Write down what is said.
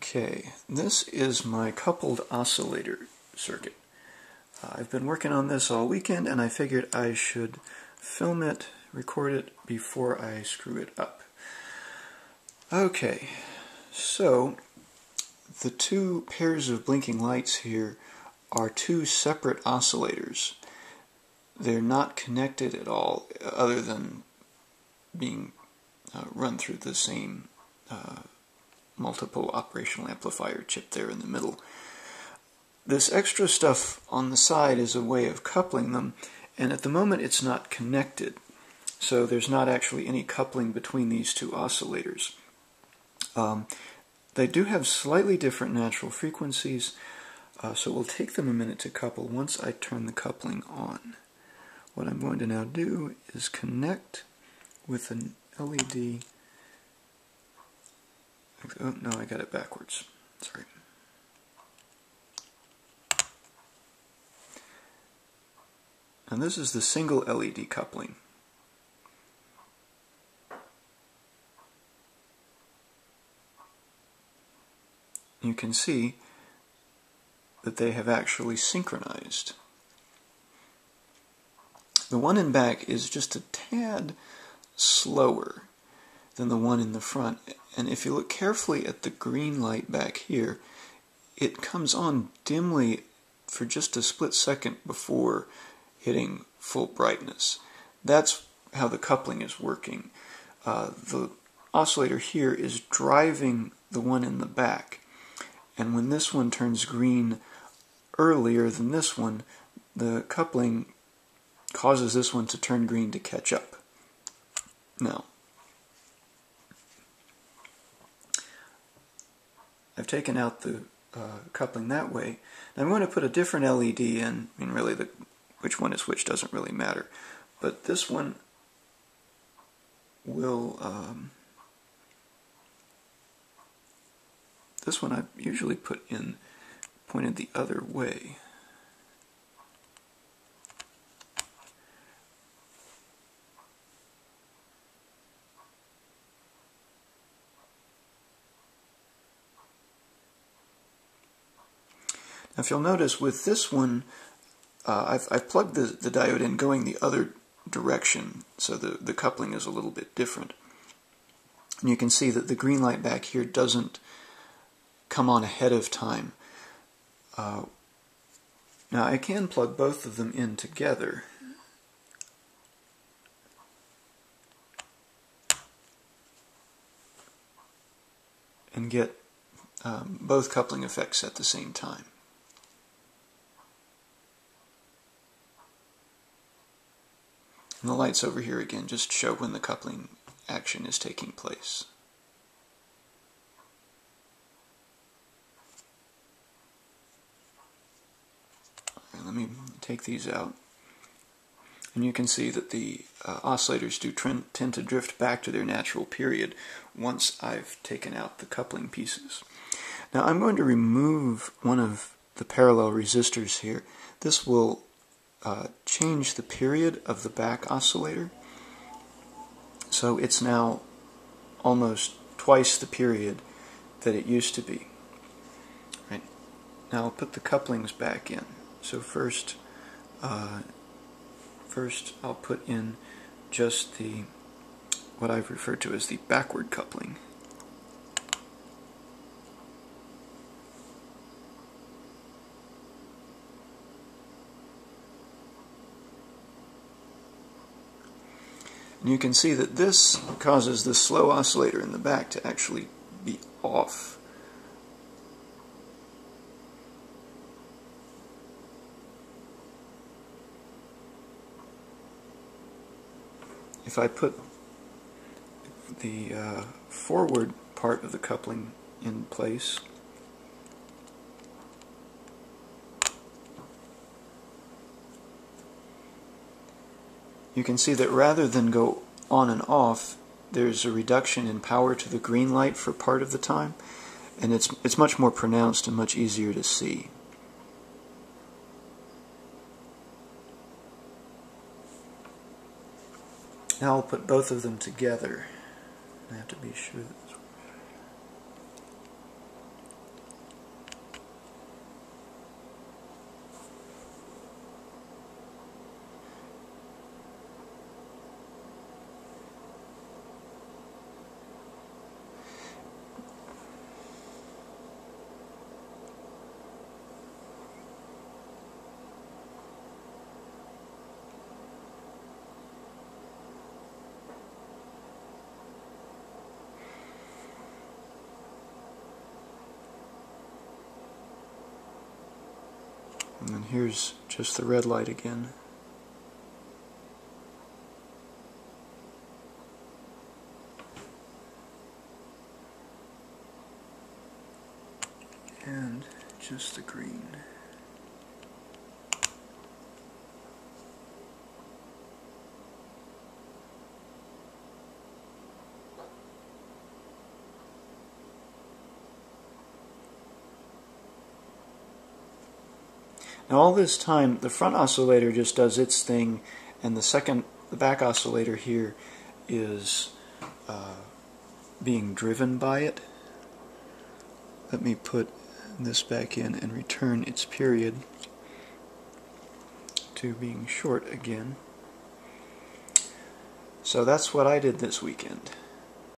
Okay, this is my coupled oscillator circuit. I've been working on this all weekend and I figured I should film it, record it before I screw it up. Okay, so the two pairs of blinking lights here are two separate oscillators. They're not connected at all other than being run through the same multiple operational amplifier chip there in the middle. This extra stuff on the side is a way of coupling them, and at the moment it's not connected, so there's not actually any coupling between these two oscillators. They do have slightly different natural frequencies, so it will take them a minute to couple once I turn the coupling on. What I'm going to now do is connect with an LED. Oh, no, I got it backwards. Sorry. And this is the single LED coupling. You can see that they have actually synchronized. The one in back is just a tad slower than the one in the front, and if you look carefully at the green light back here, it comes on dimly for just a split second before hitting full brightness. That's how the coupling is working. The oscillator here is driving the one in the back, and when this one turns green earlier than this one, the coupling causes this one to turn green to catch up. Now, I've taken out the coupling that way. I'm going to put a different LED in. I mean, really, which one is which doesn't really matter. But this one will, this one I usually put in pointed the other way. Now, if you'll notice with this one, I've plugged the diode in going the other direction, so the coupling is a little bit different. And you can see that the green light back here doesn't come on ahead of time. Now I can plug both of them in together. And get both coupling effects at the same time. And the lights over here again just show when the coupling action is taking place. Right, let me take these out. And you can see that the oscillators do tend to drift back to their natural period once I've taken out the coupling pieces. Now I'm going to remove one of the parallel resistors here. This will change the period of the back oscillator, so it's now almost twice the period that it used to be. Right. Now I'll put the couplings back in. So first I'll put in just what I've referred to as the backward coupling. And you can see that this causes the slow oscillator in the back to actually be off. If I put the forward part of the coupling in place, you can see that rather than go on and off, there's a reduction in power to the green light for part of the time, and it's much more pronounced and much easier to see. Now I'll put both of them together. I have to be sure that And then here's just the red light again. And just the green. Now all this time, the front oscillator just does its thing, and the back oscillator here is being driven by it. Let me put this back in and return its period to being short again. So that's what I did this weekend.